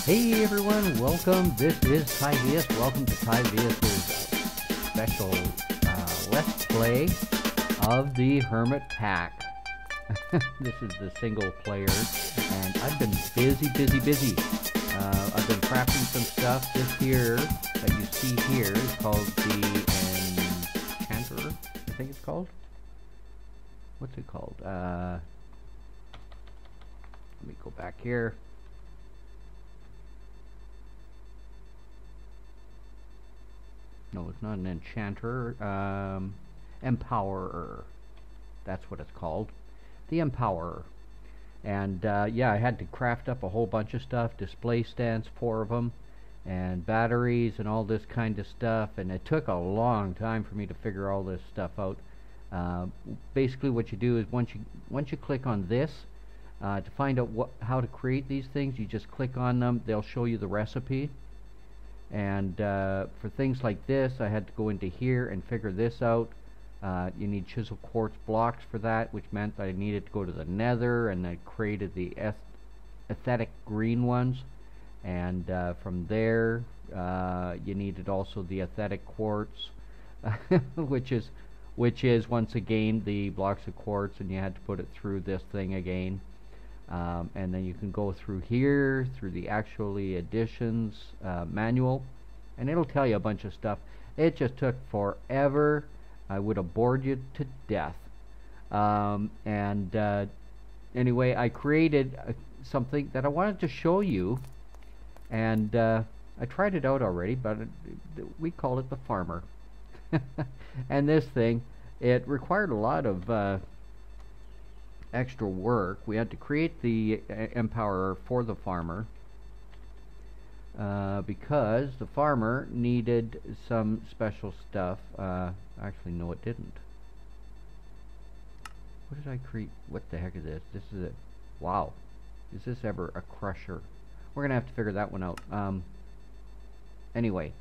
Hey everyone, welcome. This is Tyvius. Welcome to Tyvius's special Let's Play of the HermitPack. This is the single player, and I've been busy. I've been crafting some stuff. This here that you see here is called the Enchanter, I think it's called. What's it called? Let me go back here. No, it's not an enchanter. Empowerer. That's what it's called. The Empowerer. And yeah, I had to craft up a whole bunch of stuff. Display stands, 4 of them, and batteries and all this kind of stuff. And it took a long time for me to figure all this stuff out. Basically, what you do is once you click on this to find out how to create these things, you just click on them. They'll show you the recipe. And for things like this, I had to go into here and figure this out. You need chisel quartz blocks for that, which meant I needed to go to the nether, and I created the aesthetic green ones. And from there, you needed also the aesthetic quartz, which is once again the blocks of quartz, and you had to put it through this thing again. And then you can go through here, through the actually additions manual, and it'll tell you a bunch of stuff. It just took forever. I would have bored you to death. Anyway, I created something that I wanted to show you, and I tried it out already, but we call it the farmer. And this thing, it required a lot of extra work. We had to create the Empowerer for the farmer because the farmer needed some special stuff. Actually, no, it didn't. What did I create? What the heck is this? This is it. Wow. Is this ever a crusher? We're gonna have to figure that one out. Anyway,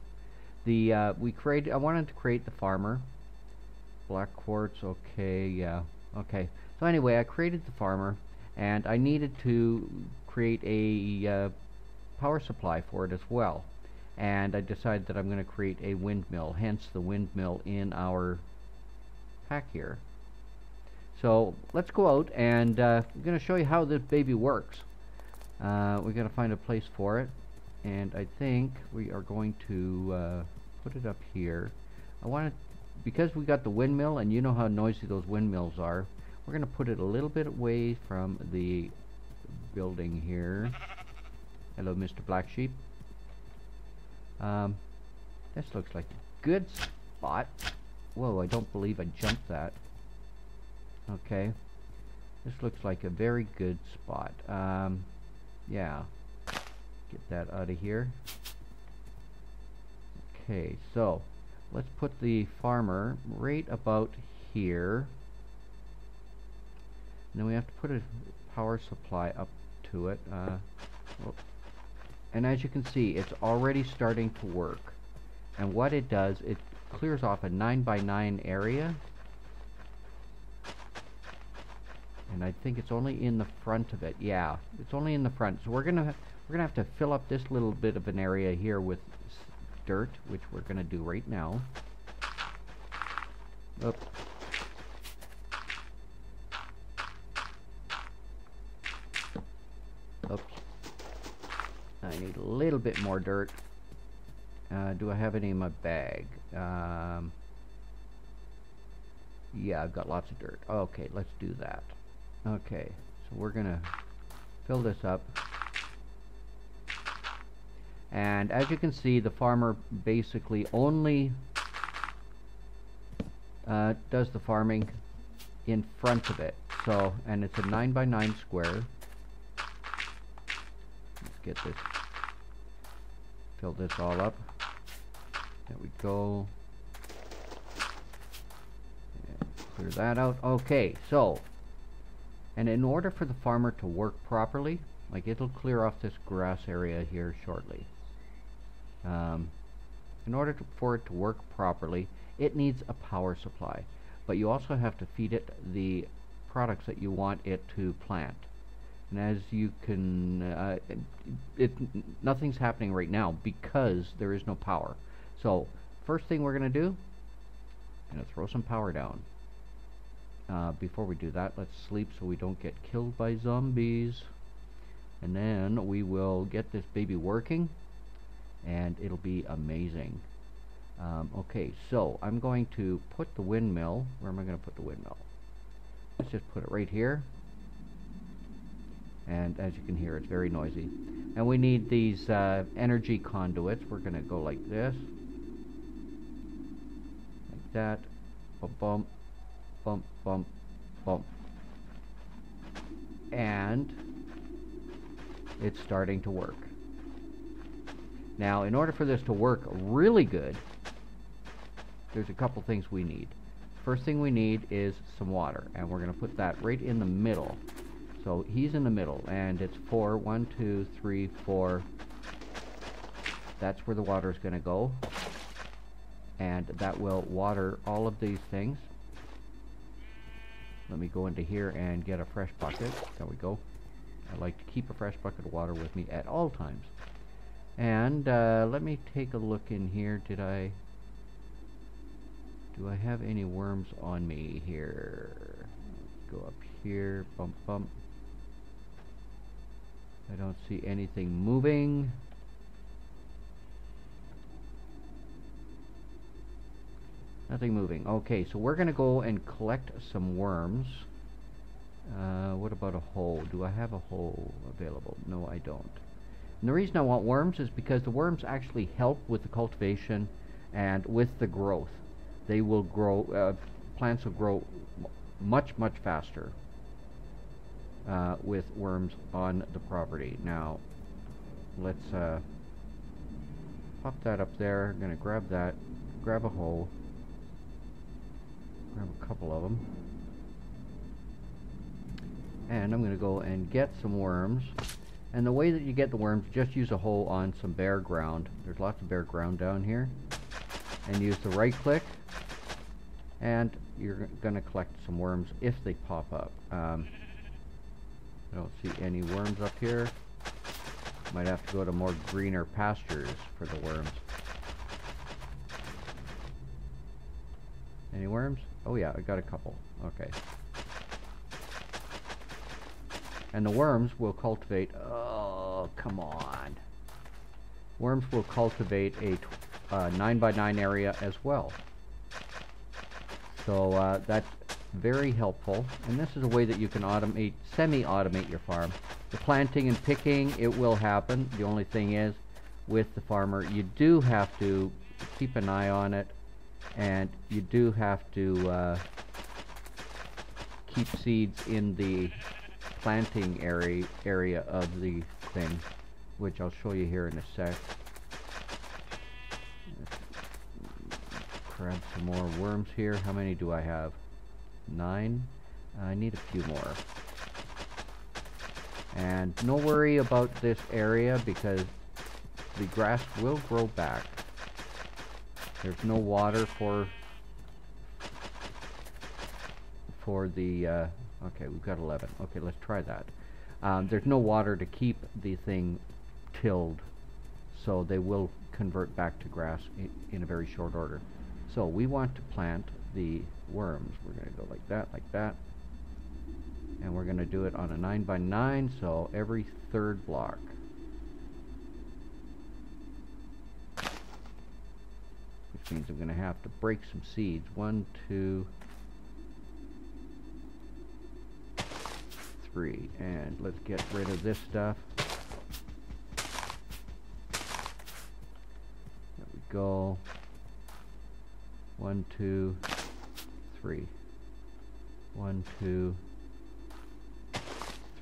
I wanted to create the farmer. Black quartz. Okay. Yeah. Okay. So anyway, I created the farmer, and I needed to create a power supply for it as well. And I decided that I'm going to create a windmill, hence the windmill in our pack here. So let's go out, and I'm going to show you how this baby works. We're going to find a place for it, and I think we are going to put it up here. Because we got the windmill, and you know how noisy those windmills are, we're going to put it a little bit away from the building here. Hello, Mr. Black Sheep. This looks like a good spot. Whoa, I don't believe I jumped that. Okay. This looks like a very good spot. Yeah. Get that out of here. Okay, so let's put the farmer right about here. And then we have to put a power supply up to it. And as you can see, it's already starting to work. And what it does, it clears off a 9x9 area. And I think it's only in the front of it. Yeah, it's only in the front. So we're gonna have to fill up this little bit of an area here with dirt, which we're gonna do right now. Oh. Oops. I need a little bit more dirt. Do I have any in my bag? Yeah, I've got lots of dirt. Okay, let's do that. Okay, so we're gonna fill this up. And as you can see, the farmer basically only does the farming in front of it. So, and it's a 9x9 square. Get this, fill this all up. There we go. And clear that out. Okay, so, and in order for the farmer to work properly, like it'll clear off this grass area here shortly. In order for it to work properly, it needs a power supply, but you also have to feed it the products that you want it to plant. And as you can, nothing's happening right now because there is no power. So first thing we're going to do, I'm going to throw some power down. Before we do that, let's sleep so we don't get killed by zombies. And then we will get this baby working, and it'll be amazing. Okay, so I'm going to put the windmill. Where am I going to put the windmill? Let's just put it right here. And as you can hear, it's very noisy. And we need these energy conduits. We're going to go like this. Like that. Bump, bump, bump, bump, bump. And it's starting to work. Now, in order for this to work really good, there's a couple things we need. First thing we need is some water, and we're going to put that right in the middle. So he's in the middle, and it's 4. 1, 2, 3, 4. That's where the water is going to go, and that will water all of these things. Let me go into here and get a fresh bucket. There we go. I like to keep a fresh bucket of water with me at all times. And let me take a look in here. Do I have any worms on me here? Go up here. Bump, bump. I don't see anything moving. Nothing moving. Okay, so we're going to go and collect some worms. What about a hole? Do I have a hole available? No, I don't. And the reason I want worms is because the worms actually help with the cultivation and with the growth. They will grow, plants will grow much, much faster with worms on the property. Now, let's pop that up there. I'm going to grab that, grab a hole, grab a couple of them. And I'm going to go and get some worms. And the way that you get the worms, just use a hole on some bare ground. There's lots of bare ground down here. And use the right click. And you're going to collect some worms if they pop up. I don't see any worms up here. Might have to go to more greener pastures for the worms. Any worms? Oh yeah, I got a couple. Okay. And the worms will cultivate, oh, come on. Worms will cultivate a 9x9 area as well. So that's very helpful. And this is a way that you can automate, semi-automate your farm. The planting and picking, it will happen. The only thing is, with the farmer, you do have to keep an eye on it. And you do have to keep seeds in the planting area of the thing, which I'll show you here in a sec. Grab some more worms here. How many do I have? 9. I need a few more. And no worry about this area because the grass will grow back. There's no water for the okay, we've got 11. Okay, let's try that. There's no water to keep the thing tilled, so they will convert back to grass in a very short order. So we want to plant the worms. We're going to go like that, and we're going to do it on a 9x9, so every third block. Which means I'm going to have to break some seeds. 1, 2, 3, and let's get rid of this stuff. There we go. 1, 2, 3. 1, 2,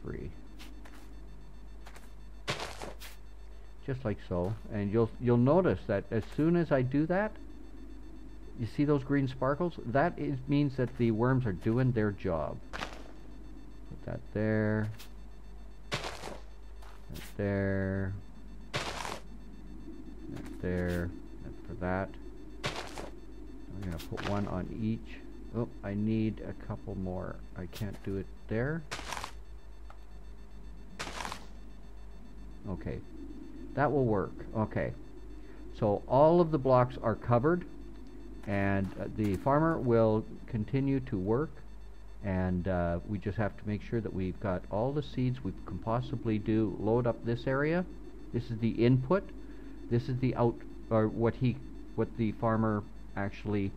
3. Just like so. And you'll notice that as soon as I do that, you see those green sparkles? That means that the worms are doing their job. Put that there. That there. That there. That for that. I'm going to put one on each. Oh, I need a couple more. I can't do it there. Okay, that will work. Okay, so all of the blocks are covered, and the farmer will continue to work, and we just have to make sure that we've got all the seeds we can possibly do. Load up this area. This is the input. This is the out, or what the farmer actually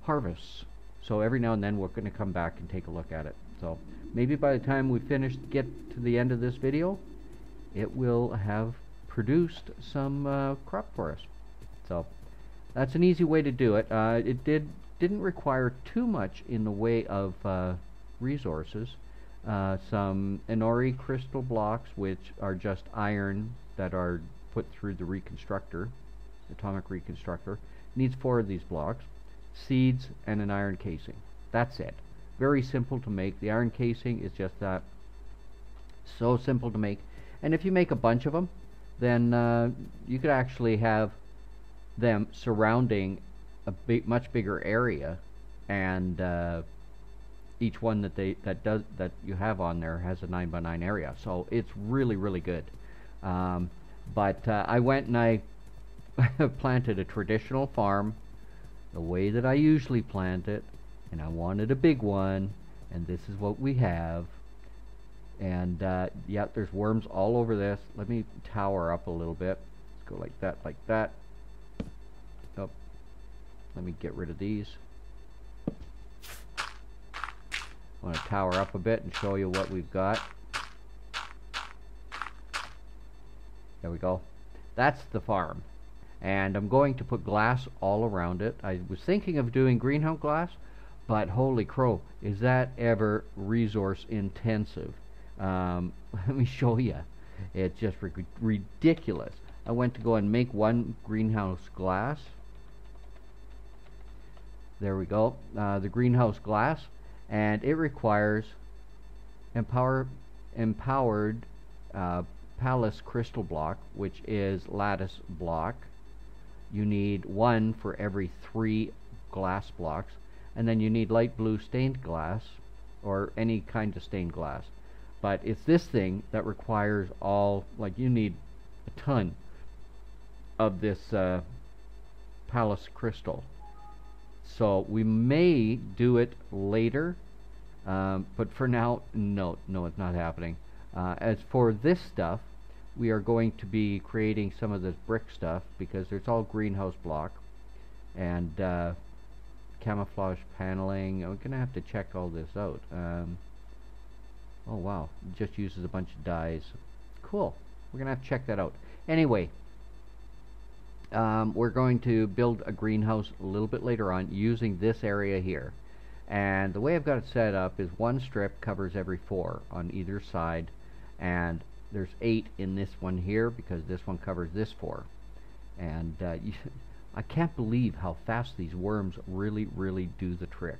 harvests. So every now and then we're going to come back and take a look at it. So maybe by the time we get to the end of this video, it will have produced some crop for us. So that's an easy way to do it. It didn't require too much in the way of resources. Some Inori crystal blocks, which are just iron that are put through the reconstructor, atomic reconstructor. Needs 4 of these blocks, seeds, and an iron casing. That's it. Very simple to make. The iron casing is just that. So simple to make. And if you make a bunch of them, then you could actually have them surrounding a much bigger area, and each one that you have on there has a 9x9 area. So it's really, really good. But I went and I planted a traditional farm the way that I usually plant it, and I wanted a big one, and this is what we have. And yeah, there's worms all over this. Let me tower up a little bit. Let's go like that, like that. Oh, let me get rid of these. I want to tower up a bit and show you what we've got. There we go. That's the farm. And I'm going to put glass all around it. I was thinking of doing greenhouse glass, but holy crow, is that ever resource intensive. Let me show you. It's just ridiculous. I went to go and make one greenhouse glass. There we go. The greenhouse glass, and it requires empowered Palace crystal block, which is lattice block. You need 1 for every 3 glass blocks, and then you need light blue stained glass, or any kind of stained glass. But it's this thing that requires all, like, you need a ton of this Palace crystal. So we may do it later, but for now, no, it's not happening. As for this stuff, we are going to be creating some of this brick stuff, because it's all greenhouse block, and camouflage paneling. I'm gonna have to check all this out. Oh wow, it just uses a bunch of dyes. Cool. We're gonna have to check that out. Anyway, we're going to build a greenhouse a little bit later on using this area here. And the way I've got it set up is 1 strip covers every 4 on either side, and there's 8 in this one here because this one covers this 4. And I can't believe how fast these worms really, really do the trick.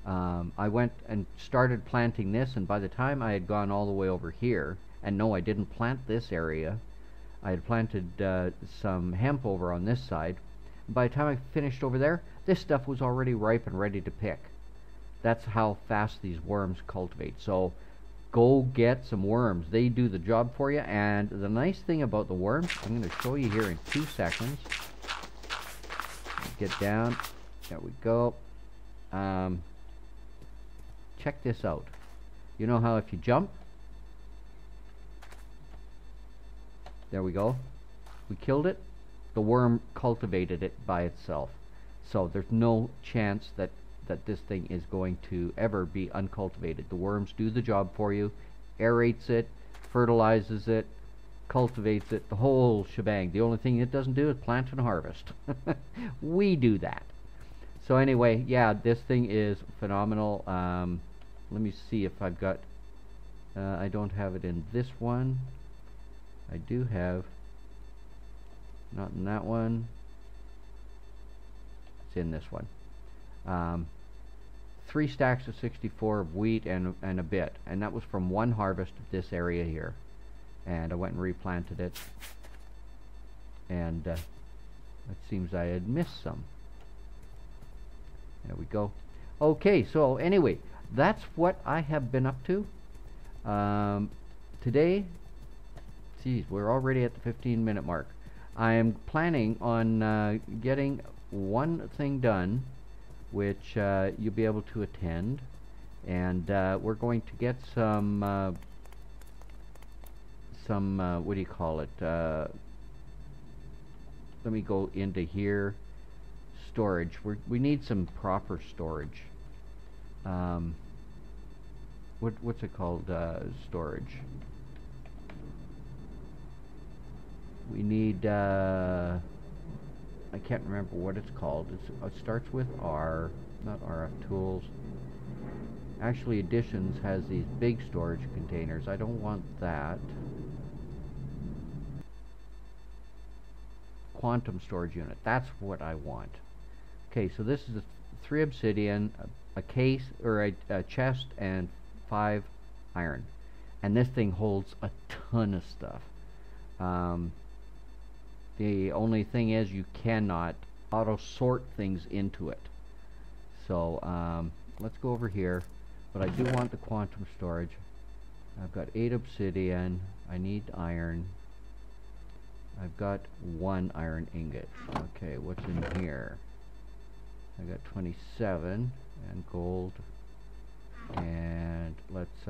I went and started planting this, and by the time I had gone all the way over here, and no, I didn't plant this area, I had planted some hemp over on this side. By the time I finished over there, this stuff was already ripe and ready to pick. That's how fast these worms cultivate. So go get some worms. They do the job for you. And the nice thing about the worms, I'm going to show you here in 2 seconds. Get down. There we go. Check this out. You know how if you jump, there we go. We killed it. The worm cultivated it by itself. So there's no chance that this thing is going to ever be uncultivated. The worms do the job for you, aerates it, fertilizes it, cultivates it, the whole shebang. The only thing it doesn't do is plant and harvest. We do that. So anyway, yeah, this thing is phenomenal. Let me see if I've got... I don't have it in this one. I do have... Not in that one. It's in this one. 3 stacks of 64 of wheat and a bit, and that was from 1 harvest of this area here. And I went and replanted it, and it seems I had missed some. There we go. Okay, so anyway, that's what I have been up to today. Geez, we're already at the 15-minute mark. I am planning on getting one thing done, which you'll be able to attend, and we're going to get some what do you call it? Let me go into here. Storage. We need some proper storage. What's it called? Storage. We need. I can't remember what it's called. It starts with R, not RF Tools. Actually, Additions has these big storage containers. I don't want that. Quantum storage unit. That's what I want. Okay, so this is 3 obsidian, a case or a chest, and 5 iron. And this thing holds a ton of stuff. The only thing is you cannot auto sort things into it. So let's go over here. But I do want the quantum storage. I've got 8 obsidian. I need iron. I've got 1 iron ingot. Okay, what's in here? I got 27 and gold. And let's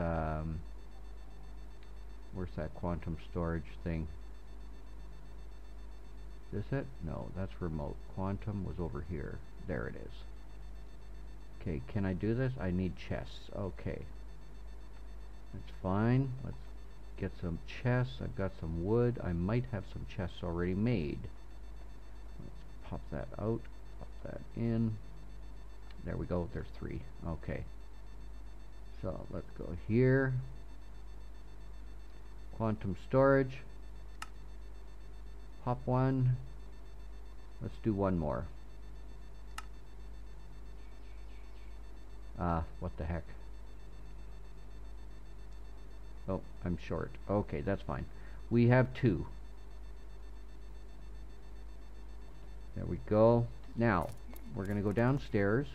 where's that quantum storage thing? Is this it? No, that's remote. Quantum was over here. There it is. Okay, can I do this? I need chests. Okay. That's fine. Let's get some chests. I've got some wood. I might have some chests already made. Let's pop that out. Pop that in. There we go. There's 3. Okay. So let's go here. Quantum storage. Pop 1. Let's do 1 more. What the heck? Oh, I'm short. Okay, that's fine. We have 2. There we go. Now, we're going to go downstairs.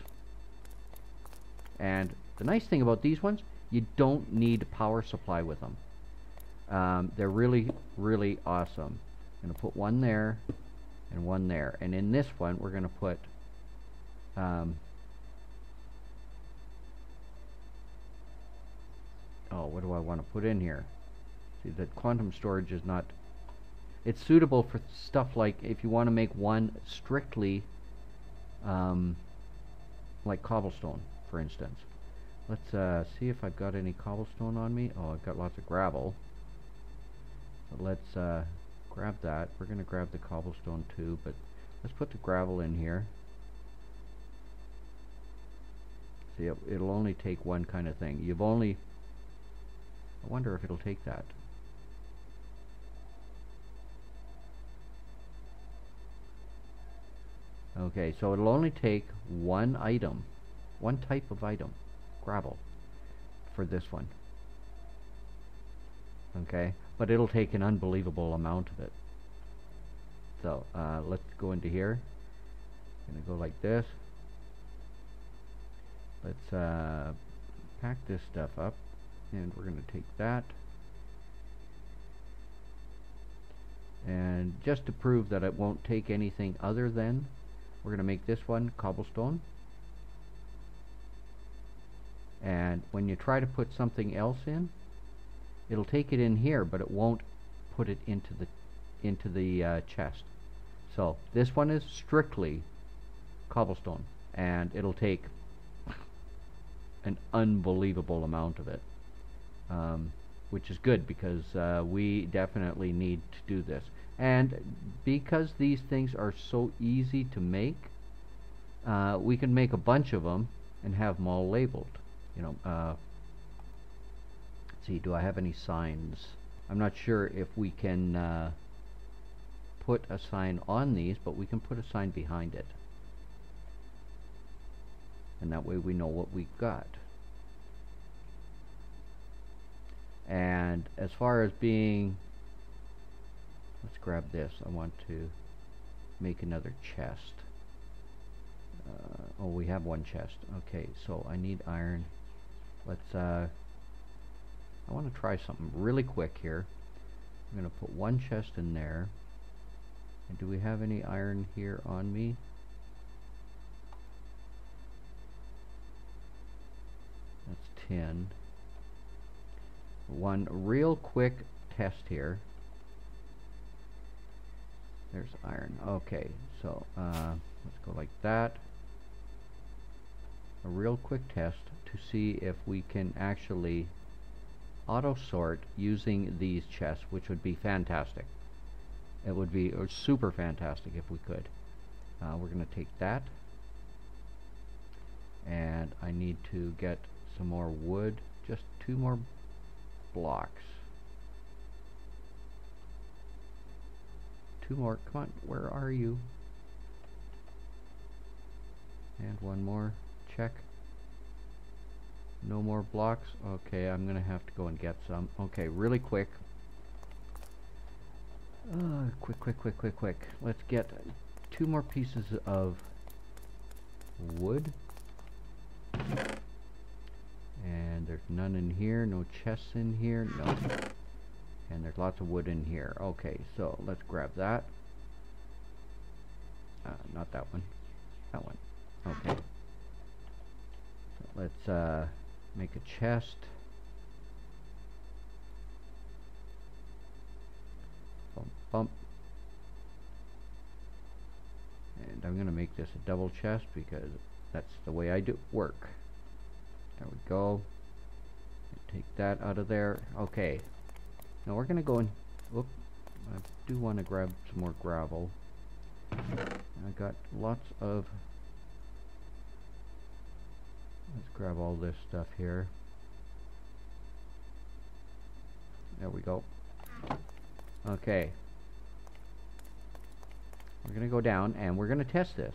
And the nice thing about these ones, you don't need a power supply with them. They're really, really awesome. I'm going to put 1 there and 1 there. And in this one, we're going to put oh, what do I want to put in here? See, the quantum storage is not... It's suitable for stuff like if you want to make one strictly like cobblestone, for instance. Let's see if I've got any cobblestone on me. Oh, I've got lots of gravel. But let's grab that. We're going to grab the cobblestone too, but let's put the gravel in here. See, it'll only take one kind of thing. You've only... I wonder if it'll take that. Okay, so it'll only take 1 item, 1 type of item, gravel, for this one. Okay, but it'll take an unbelievable amount of it. So let's go into here. Gonna go like this. Let's pack this stuff up, and we're gonna take that. And just to prove that it won't take anything other than, we're going to make this one cobblestone. And when you try to put something else in, it'll take it in here, but it won't put it into the chest. So this one is strictly cobblestone, and it'll take an unbelievable amount of it, which is good because we definitely need to do this. And because these things are so easy to make, we can make a bunch of them and have them all labeled. You know, let's see, do I have any signs? I'm not sure if we can put a sign on these, but we can put a sign behind it. And that way we know what we've got. And as far as being... Let's grab this. I want to make another chest. Oh, we have 1 chest. Okay, so I need iron. Let's I want to try something really quick here. I'm going to put one chest in there. And do we have any iron here on me? That's 10. One real quick test here. There's iron. Okay, so let's go like that. A real quick test to see if we can actually auto sort using these chests, which would be fantastic. It would be super fantastic if we could. We're going to take that, and I need to get some more wood, just 2 more blocks. 2 more, come on, where are you? And 1 more, check. No more blocks. Okay, I'm gonna have to go and get some. Okay, really quick. Quick. Let's get 2 more pieces of wood. And there's none in here, no chests in here, no. And there's lots of wood in here. Okay, so let's grab that. Not that one. That one. Okay. So let's make a chest. Bump. And I'm going to make this a double chest because that's the way I do work. There we go. Take that out of there. Okay. Now we're going to go and... Whoop. I do want to grab some more gravel. I got lots of... Let's grab all this stuff here. There we go. Okay. We're going to go down and we're going to test this.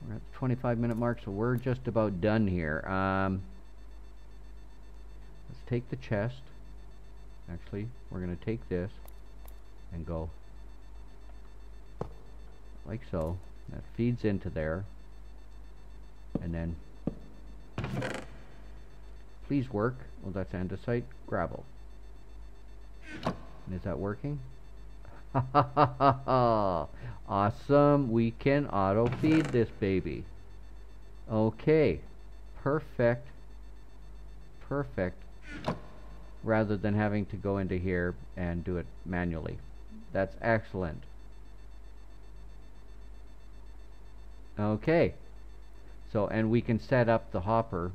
We're at the 25-minute mark, so we're just about done here. Let's take the chest. Actually, we're going to take this and go like so. That feeds into there. And then, please work. Well, that's andesite gravel. And is that working? Awesome. We can auto feed this baby. Okay. Perfect. Rather than having to go into here and do it manually. That's excellent. Okay. So, and we can set up the hopper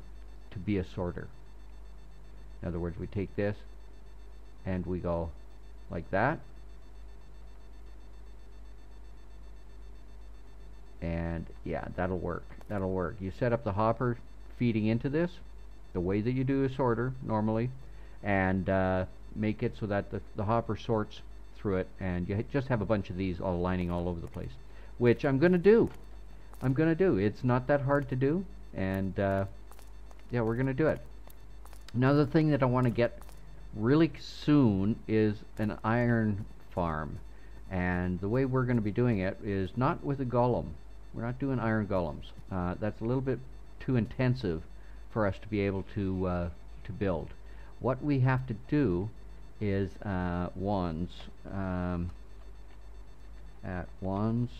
to be a sorter. In other words, we take this and we go like that. And yeah, that'll work. You set up the hopper feeding into this the way that you do a sorter normally, and make it so that the hopper sorts through it, and you just have a bunch of these all lining all over the place, which I'm gonna do. It's not that hard to do, and yeah, we're gonna do it. Another thing that I want to get really soon is an iron farm, and the way we're going to be doing it is not with a golem. We're not doing iron golems. That's a little bit too intensive for us to be able to build. What we have to do is wands. At wands,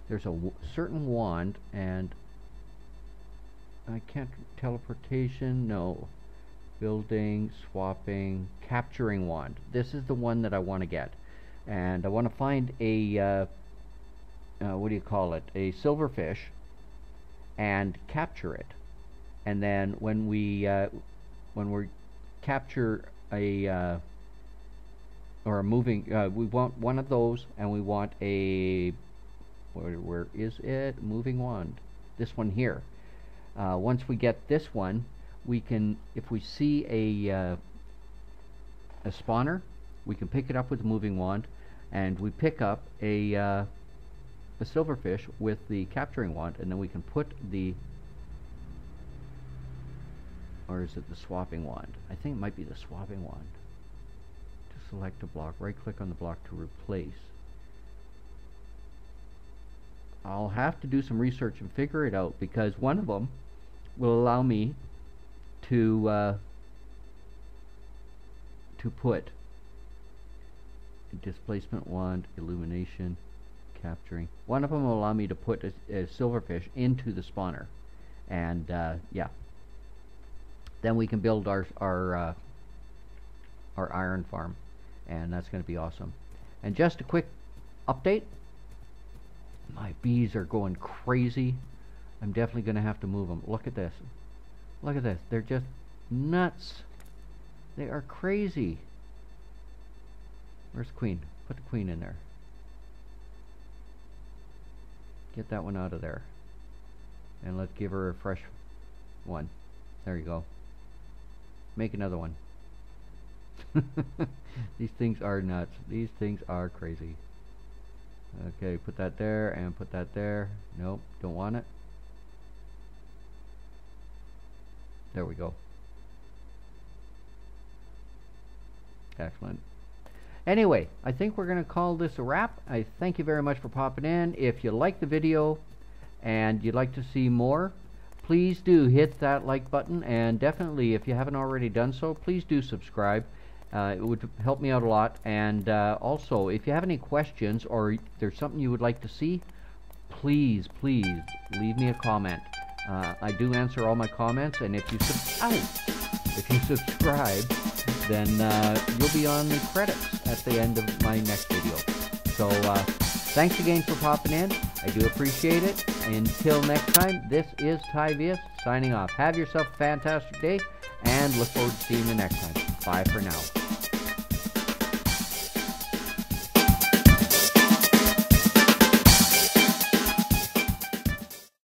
there's a certain wand, and I can't... teleportation, no. Building, swapping, capturing wand. This is the one that I want to get, and I want to find a what do you call it? A silverfish, and capture it. And then when we capture a or a moving, we want one of those, and we want a where is it? Moving wand. This one here. Once we get this one, we can, if we see a spawner, we can pick it up with the moving wand, and we pick up a silverfish with the capturing wand, and then we can put the, or is it the swapping wand? I think it might be the swapping wand. To select a block, right click on the block to replace. I'll have to do some research and figure it out, because one of them will allow me to put displacement wand, illumination, capturing. One of them will allow me to put a silverfish into the spawner, and yeah, then we can build our iron farm, and that's going to be awesome. And just a quick update, my bees are going crazy. I'm definitely going to have to move them. Look at this. Look at this. They're just nuts. They are crazy. Where's Queen? Put the Queen in there. Get that one out of there. And let's give her a fresh one. There you go. Make another one. These things are nuts. These things are crazy. Okay, put that there and put that there. Nope, don't want it. There we go. Excellent. Anyway, I think we're going to call this a wrap. I thank you very much for popping in. If you like the video and you'd like to see more, please do hit that like button, and definitely, if you haven't already done so, please do subscribe. It would help me out a lot. And also, if you have any questions or there's something you would like to see, please leave me a comment. I do answer all my comments, and if you subscribe, then you'll be on the credits at the end of my next video. So thanks again for popping in. I do appreciate it. Until next time, this is Tyvius signing off. Have yourself a fantastic day, and look forward to seeing you next time. Bye for now.